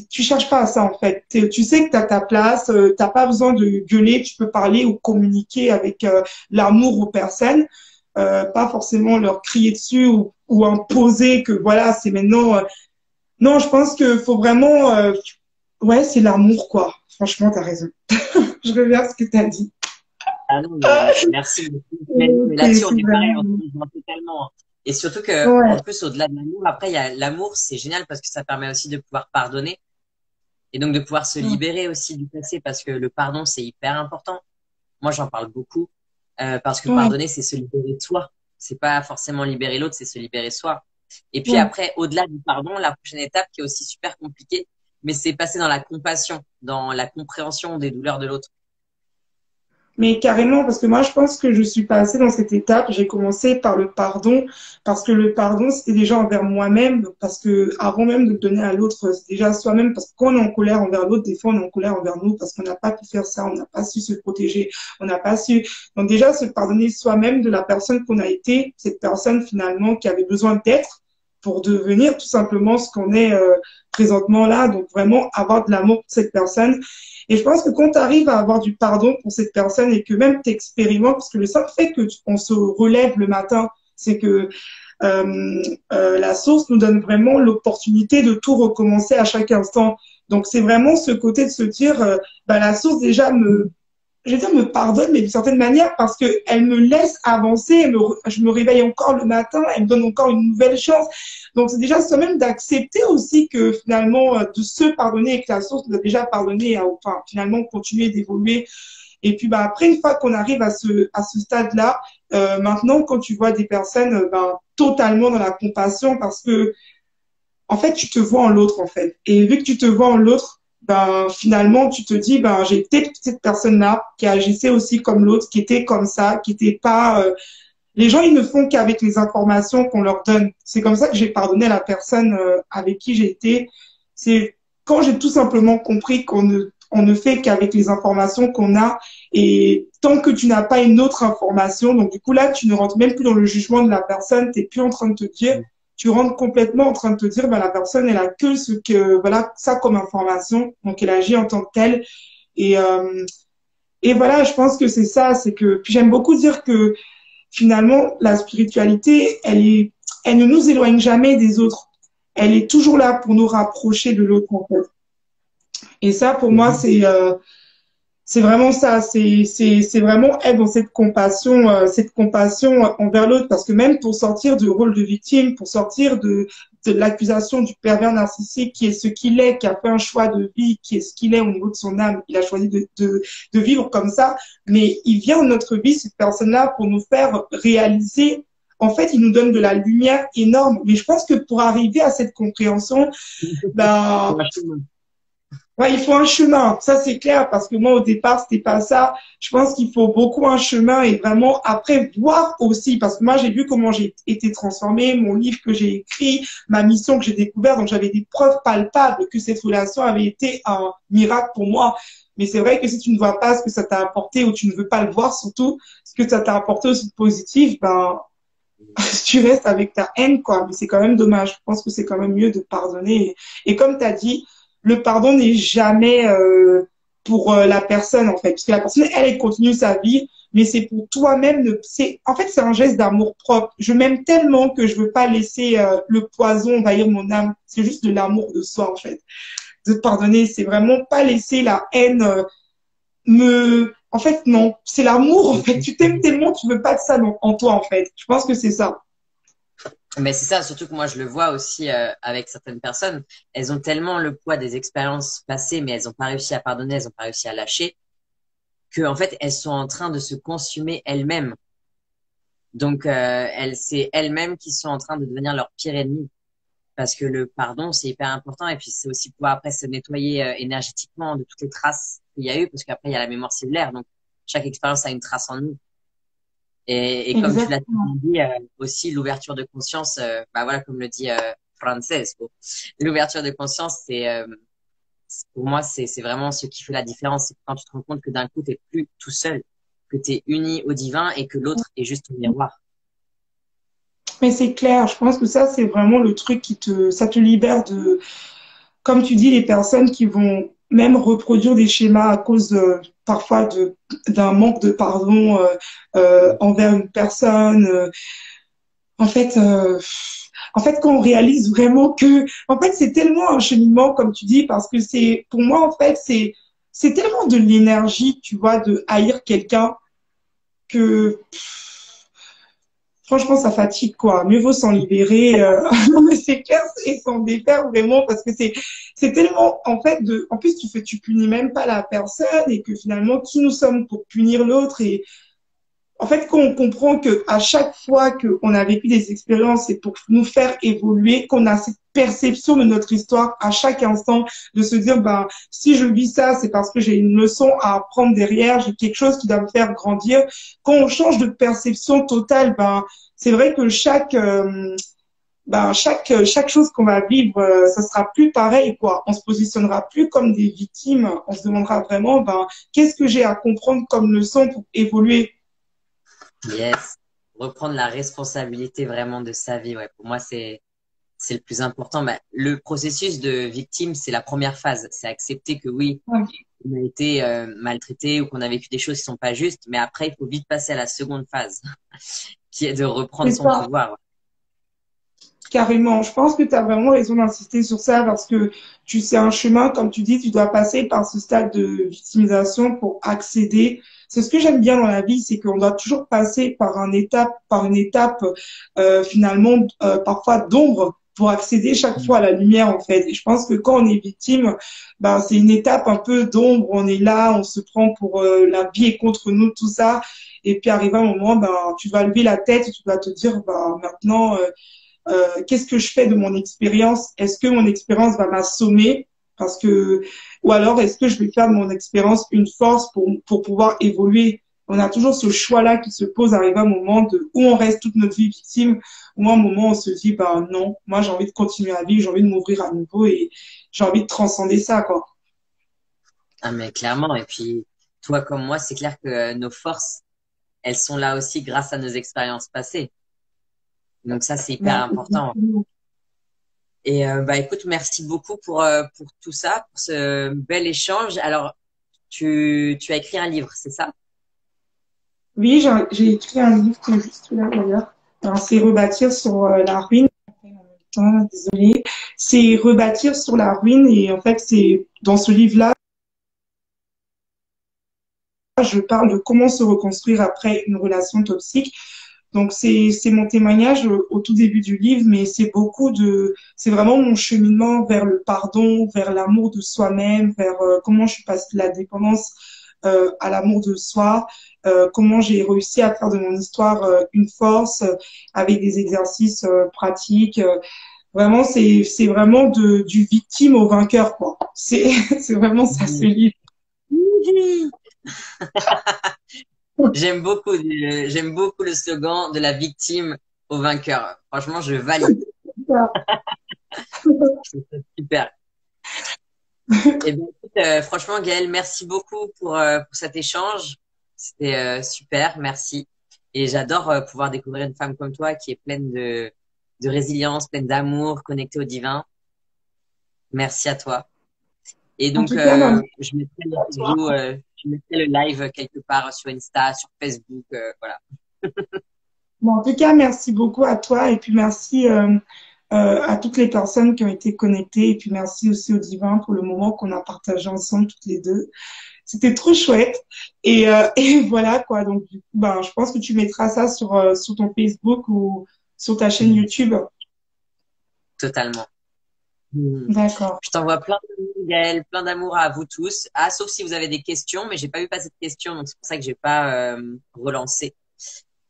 tu cherches pas à ça, en fait. Tu sais que tu as ta place, t'as pas besoin de gueuler, tu peux parler ou communiquer avec l'amour aux personnes pas forcément leur crier dessus ou imposer que voilà, c'est maintenant. Non, je pense que faut vraiment, ouais, c'est l'amour quoi. Franchement, t'as raison. Je reviens à ce que t'as dit. Ah non, mais merci beaucoup. Mais, non, mais là-dessus, on C'est est pareil, vraiment. on se rejoint totalement. Et surtout que, Ouais. en plus, au-delà de l'amour, après, il y a l'amour, c'est génial parce que ça permet aussi de pouvoir pardonner. Et donc de pouvoir se libérer aussi du passé parce que le pardon, c'est hyper important. Moi, j'en parle beaucoup parce que Ouais, pardonner, c'est se libérer de soi. C'est pas forcément libérer l'autre, c'est se libérer soi. Et puis ouais. après, au-delà du pardon, la prochaine étape qui est aussi super compliquée, mais c'est passer dans la compassion, dans la compréhension des douleurs de l'autre. Mais carrément, parce que moi, je pense que je suis passée dans cette étape. J'ai commencé par le pardon, parce que le pardon, c'était déjà envers moi-même, parce que avant même de donner à l'autre, c'est déjà soi-même, parce que quand on est en colère envers l'autre, des fois, on est en colère envers nous, parce qu'on n'a pas pu faire ça, on n'a pas su se protéger, on n'a pas su. Donc déjà, se pardonner soi-même de la personne qu'on a été, cette personne finalement qui avait besoin d'être pour devenir tout simplement ce qu'on est présentement là. Donc vraiment avoir de l'amour pour cette personne. Et je pense que quand tu arrives à avoir du pardon pour cette personne et que même tu expérimentes, parce que le simple fait que on se relève le matin, c'est que la source nous donne vraiment l'opportunité de tout recommencer à chaque instant. Donc c'est vraiment ce côté de se dire, bah, la source déjà je vais dire, me pardonne, mais d'une certaine manière, parce que elle me laisse avancer, je me réveille encore le matin, elle me donne encore une nouvelle chance. Donc, c'est déjà soi-même d'accepter aussi que finalement, de se pardonner et que la source nous a déjà pardonné, enfin, finalement, continuer d'évoluer. Et puis, bah, après, une fois qu'on arrive à ce stade-là, maintenant, quand tu vois des personnes, ben, totalement dans la compassion, parce que, en fait, tu te vois en l'autre, en fait. Et vu que tu te vois en l'autre, ben, finalement, tu te dis, ben, j'ai été cette personne-là qui agissait aussi comme l'autre, qui était comme ça, qui était pas, les gens, ils ne font qu'avec les informations qu'on leur donne. C'est comme ça que j'ai pardonné à la personne avec qui j'ai été. C'est quand j'ai tout simplement compris on ne fait qu'avec les informations qu'on a. Et tant que tu n'as pas une autre information, donc du coup là, tu ne rentres même plus dans le jugement de la personne. Tu n'es plus en train de te dire, tu rentres complètement en train de te dire, ben, la personne, elle a que ce que, voilà, ça comme information. Donc elle agit en tant que telle. Et, euh, et voilà, je pense que c'est ça. C'est que, puis j'aime beaucoup dire que finalement, la spiritualité, elle ne nous éloigne jamais des autres. Elle est toujours là pour nous rapprocher de l'autre, en fait. Et ça, pour moi, c'est vraiment ça. C'est vraiment être dans cette compassion envers l'autre. Parce que même pour sortir du rôle de victime, pour sortir de l'accusation du pervers narcissique qui est ce qu'il est, qui a fait un choix de vie, qui est ce qu'il est au niveau de son âme, il a choisi de vivre comme ça. Mais il vient dans notre vie, cette personne-là, pour nous faire réaliser. En fait, il nous donne de la lumière énorme. Mais je pense que pour arriver à cette compréhension, ben, ouais, il faut un chemin, ça c'est clair, parce que moi au départ c'était pas ça. Je pense qu'il faut beaucoup un chemin et vraiment après voir aussi, parce que moi j'ai vu comment j'ai été transformée, mon livre que j'ai écrit, ma mission que j'ai découverte, donc j'avais des preuves palpables que cette relation avait été un miracle pour moi. Mais c'est vrai que si tu ne vois pas ce que ça t'a apporté ou tu ne veux pas le voir surtout, ce que ça t'a apporté aussi de positif, ben tu restes avec ta haine, quoi. Mais c'est quand même dommage. Je pense que c'est quand même mieux de pardonner. Et comme tu as dit, le pardon n'est jamais pour la personne, en fait. Parce que la personne, elle continue sa vie, mais c'est pour toi-même. En fait, c'est un geste d'amour propre. Je m'aime tellement que je veux pas laisser le poison envahir mon âme. C'est juste de l'amour de soi, en fait. De pardonner, c'est vraiment pas laisser la haine en fait, non. C'est l'amour, en fait. Tu t'aimes tellement, tu veux pas de ça en toi, en fait. Je pense que c'est ça. Mais c'est ça, surtout que moi je le vois aussi avec certaines personnes. Elles ont tellement le poids des expériences passées, mais elles n'ont pas réussi à pardonner, elles n'ont pas réussi à lâcher, que en fait elles sont en train de se consumer elles-mêmes. Donc c'est elles-mêmes qui sont en train de devenir leur pire ennemi. Parce que le pardon c'est hyper important et puis c'est aussi pouvoir après se nettoyer énergétiquement de toutes les traces qu'il y a eu, parce qu'après il y a la mémoire cellulaire. Donc chaque expérience a une trace en nous. Et comme tu l'as Exactement. dit, aussi l'ouverture de conscience, bah voilà, comme le dit Francesco, l'ouverture de conscience, pour moi, c'est vraiment ce qui fait la différence. C'est quand tu te rends compte que d'un coup, t'es plus tout seul, que tu es uni au divin et que l'autre est juste un miroir. Mais c'est clair, je pense que ça, c'est vraiment le truc ça te libère comme tu dis, les personnes qui vont même reproduire des schémas à cause parfois d'un manque de pardon envers une personne. En fait, euh, En fait, quand on réalise vraiment que, en fait, c'est tellement un cheminement, comme tu dis, parce que pour moi, en fait, c'est tellement de l'énergie, tu vois, de haïr quelqu'un que franchement, ça fatigue, quoi. Mieux vaut s'en libérer. C'est clair, et s'en défaire vraiment parce que c'est tellement, en fait, en plus, tu punis même pas la personne et que finalement, qui nous sommes pour punir l'autre et, en fait, quand on comprend que à chaque fois qu'on a vécu des expériences, c'est pour nous faire évoluer, qu'on a cette perception de notre histoire à chaque instant, de se dire, ben, si je vis ça, c'est parce que j'ai une leçon à apprendre derrière, j'ai quelque chose qui doit me faire grandir. Quand on change de perception totale, ben, c'est vrai que chaque chose qu'on va vivre, ça sera plus pareil, quoi. On se positionnera plus comme des victimes. On se demandera vraiment, ben, qu'est-ce que j'ai à comprendre comme leçon pour évoluer? Yes. Reprendre la responsabilité vraiment de sa vie. Ouais, pour moi, c'est le plus important. Bah, le processus de victime, c'est la première phase. C'est accepter que oui, on a été maltraité ou qu'on a vécu des choses qui sont pas justes. Mais après, il faut vite passer à la seconde phase, qui est de reprendre C'est son ça. pouvoir. Carrément, je pense que tu as vraiment raison d'insister sur ça parce que c'est un chemin, comme tu dis, tu dois passer par ce stade de victimisation pour accéder. C'est ce que j'aime bien dans la vie, c'est qu'on doit toujours passer par une étape finalement parfois d'ombre pour accéder chaque fois à la lumière en fait. Et je pense que quand on est victime, ben c'est une étape un peu d'ombre. On est là, on se prend pour la vie est contre nous, tout ça. Et puis arrivé un moment, ben tu vas lever la tête et tu vas te dire, ben maintenant qu'est-ce que je fais de mon expérience? Est-ce que mon expérience va m'assommer? Parce que, ou alors est-ce que je vais faire de mon expérience une force pour pouvoir évoluer? On a toujours ce choix-là qui se pose arrivé à un moment de où on reste toute notre vie victime, ou à un moment on se dit, bah non, moi j'ai envie de continuer à vivre, j'ai envie de m'ouvrir à nouveau et j'ai envie de transcender ça, quoi. Ah, mais clairement. Et puis, toi comme moi, c'est clair que nos forces, elles sont là aussi grâce à nos expériences passées. Donc ça, c'est hyper Ben, important. Et bah écoute, merci beaucoup pour tout ça, pour ce bel échange. Alors, tu as écrit un livre, c'est ça? oui, j'ai écrit un livre qui est juste là d'ailleurs. Alors, c'est Rebâtir sur la ruine. Désolée. C'est Rebâtir sur la ruine et en fait, c'est dans ce livre-là, je parle de comment se reconstruire après une relation toxique. Donc c'est mon témoignage au tout début du livre, mais c'est vraiment mon cheminement vers le pardon, vers l'amour de soi-même, vers comment je suis passée de la dépendance à l'amour de soi, comment j'ai réussi à faire de mon histoire une force avec des exercices pratiques. Vraiment, c'est vraiment du victime au vainqueur, quoi. C'est c'est vraiment ça ce Mhm. livre. J'aime beaucoup le slogan de la victime au vainqueur. Franchement, je valide. Je trouve ça super. Et bien, écoute, franchement, Gaëlle, merci beaucoup pour cet échange. C'était super, merci. Et j'adore pouvoir découvrir une femme comme toi qui est pleine de résilience, pleine d'amour, connectée au divin. Merci à toi. Et En donc, tout cas, ben, je mettrai le live quelque part sur Insta, sur Facebook, voilà. bon, en tout cas, merci beaucoup à toi et puis merci à toutes les personnes qui ont été connectées et puis merci aussi au divin pour le moment qu'on a partagé ensemble toutes les deux. C'était trop chouette et voilà quoi. Donc du coup, ben, je pense que tu mettras ça sur ton Facebook ou sur ta chaîne Mhm. YouTube. Totalement. Mhm. D'accord. Je t'envoie plein d'amour, Gaëlle, plein d'amour à vous tous. Ah, sauf si vous avez des questions, mais j'ai pas vu passer de questions, donc c'est pour ça que j'ai pas relancé.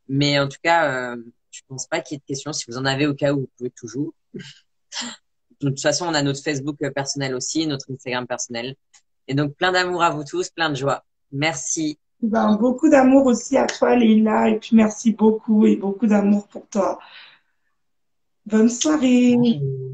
Mais en tout cas, je pense pas qu'il y ait de questions. Si vous en avez au cas où, vous pouvez toujours. De toute façon, on a notre Facebook personnel aussi, notre Instagram personnel. Et donc, plein d'amour à vous tous, plein de joie. Merci. Ben, beaucoup d'amour aussi à toi, Leïla, et puis merci beaucoup et beaucoup d'amour pour toi. Bonne soirée. Bonjour.